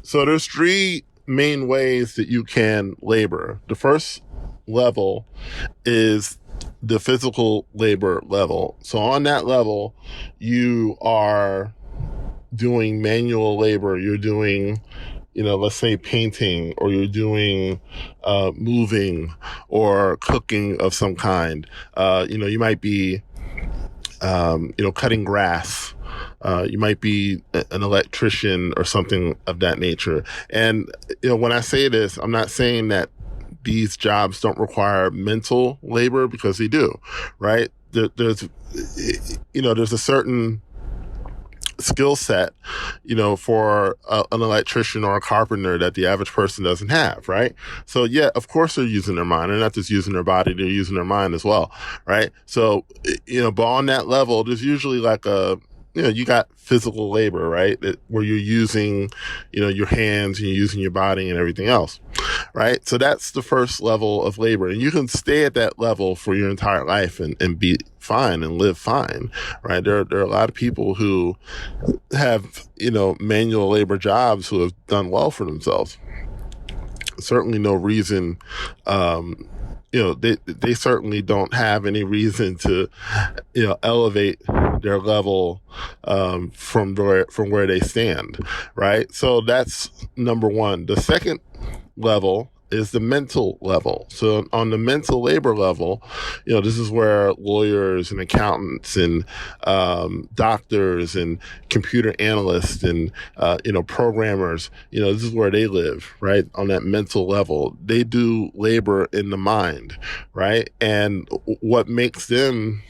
So there's three main ways that you can labor. The first level is the physical labor level. So on that level, you are doing manual labor. You're doing, let's say painting, or you're doing moving or cooking of some kind. You might be, cutting grass. You might be an electrician or something of that nature. And, when I say this, I'm not saying that these jobs don't require mental labor, because they do, right? There's a certain skill set, for an electrician or a carpenter that the average person doesn't have, right? So yeah, of course they're using their mind. They're not just using their body, they're using their mind as well, right? So, but on that level, there's usually like you got physical labor, right? Where you're using, your hands and you're using your body and everything else, right? So that's the first level of labor. And you can stay at that level for your entire life and be fine and live fine, right? There are a lot of people who have, manual labor jobs who have done well for themselves. Certainly no reason, they certainly don't have any reason to, elevate their level from where they stand, right? So that's number one. The second level is the mental level. So on the mental labor level, this is where lawyers and accountants and doctors and computer analysts and programmers, this is where they live, right? On that mental level, they do labor in the mind, right? And what makes them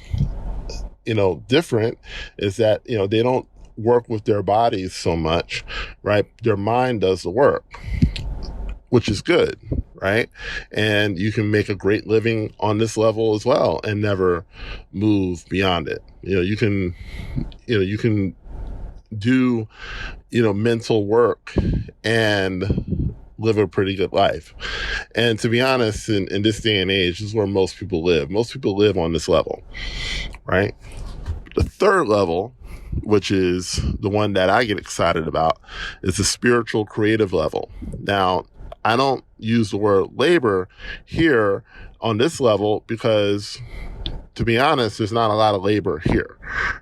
different is that they don't work with their bodies so much, right? Their mind does the work, which is good, right? And you can make a great living on this level as well and never move beyond it. You can do, mental work and live a pretty good life. And to be honest, in this day and age, this is where most people live. Most people live on this level, right? The third level, which is the one that I get excited about, is the spiritual creative level. Now, I don't use the word labor here on this level because, to be honest, there's not a lot of labor here,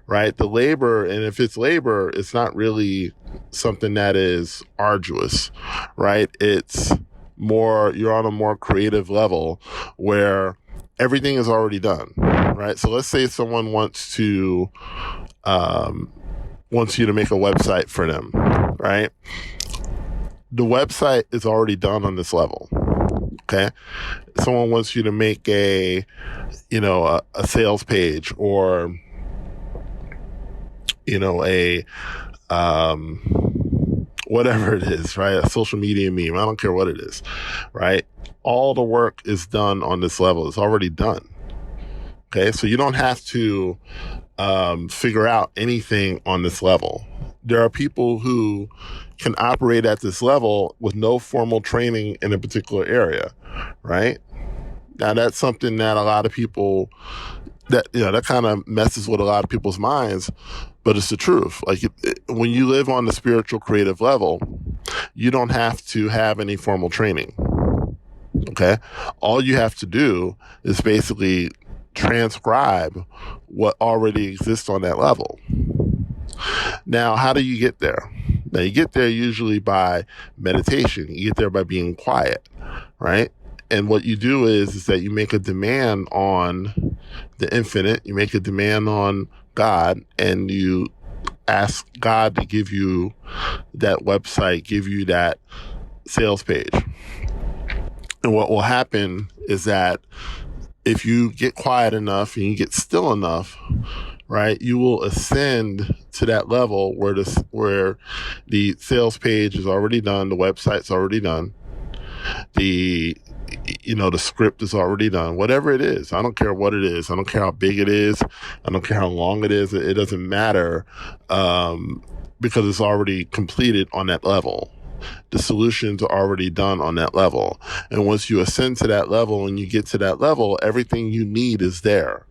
right? The labor, and if it's labor, it's not really something that is arduous, right? It's more, you're on a more creative level where everything is already done, right? So let's say someone wants you to make a website for them, right? The website is already done on this level. Okay. Someone wants you to make a sales page or, whatever it is, right? A social media meme. I don't care what it is, right? All the work is done on this level. It's already done. Okay. So you don't have to, figure out anything on this level. There are people who can operate at this level with no formal training in a particular area, right? Now that's something that a lot of people, that kind of messes with a lot of people's minds, but it's the truth. Like when you live on the spiritual creative level, you don't have to have any formal training. Okay. All you have to do is basically transcribe what already exists on that level. Now, how do you get there? Now, you get there usually by meditation. You get there by being quiet, right? And what you do is that you make a demand on the infinite. You make a demand on God, and you ask God to give you that website, give you that sales page. And what will happen is that if you get quiet enough and you get still enough, right, you will ascend to that level where the sales page is already done, the website's already done, the script is already done, whatever it is. I don't care what it is. I don't care how big it is. I don't care how long it is. It doesn't matter, because it's already completed on that level. The solutions are already done on that level. And once you ascend to that level and you get to that level, everything you need is there.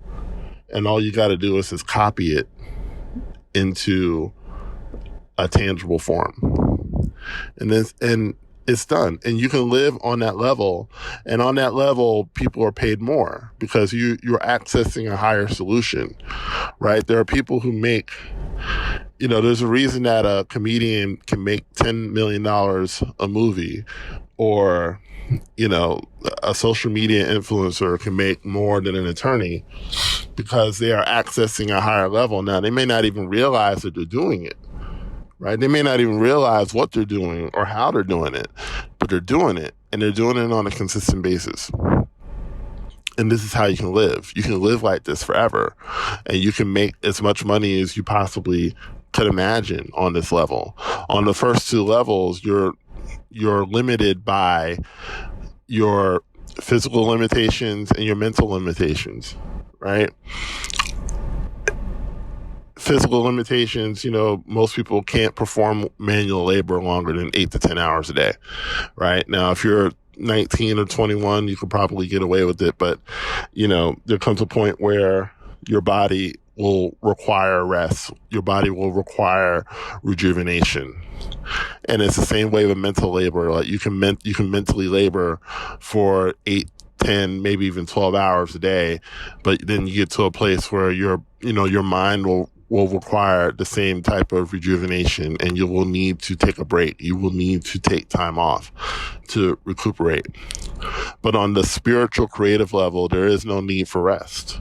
And all you got to do is just copy it into a tangible form. and it's done. And you can live on that level. And on that level, people are paid more because you're accessing a higher solution, right? There are people who make, there's a reason that a comedian can make $10 million a movie, or, a social media influencer can make more than an attorney, because they are accessing a higher level. Now, they may not even realize that they're doing it. Right? They may not even realize what they're doing or how they're doing it, but they're doing it, and they're doing it on a consistent basis. And this is how you can live. You can live like this forever, and you can make as much money as you possibly could imagine on this level. On the first two levels, you're limited by your physical limitations and your mental limitations, right? Physical limitations, most people can't perform manual labor longer than 8 to 10 hours a day, right? Now, if you're 19 or 21, you could probably get away with it. But, there comes a point where your body will require rest. Your body will require rejuvenation. And it's the same way with mental labor. Like you can mentally labor for 8, 10, maybe even 12 hours a day, but then you get to a place where your mind will require the same type of rejuvenation, and you will need to take a break. You will need to take time off to recuperate. But on the spiritual creative level, there is no need for rest,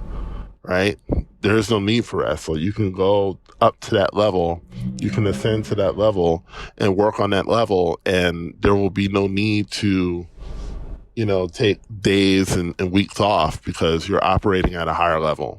right? There is no need for rest. So you can go up to that level, you can ascend to that level and work on that level, and there will be no need to take days and weeks off, because you're operating at a higher level.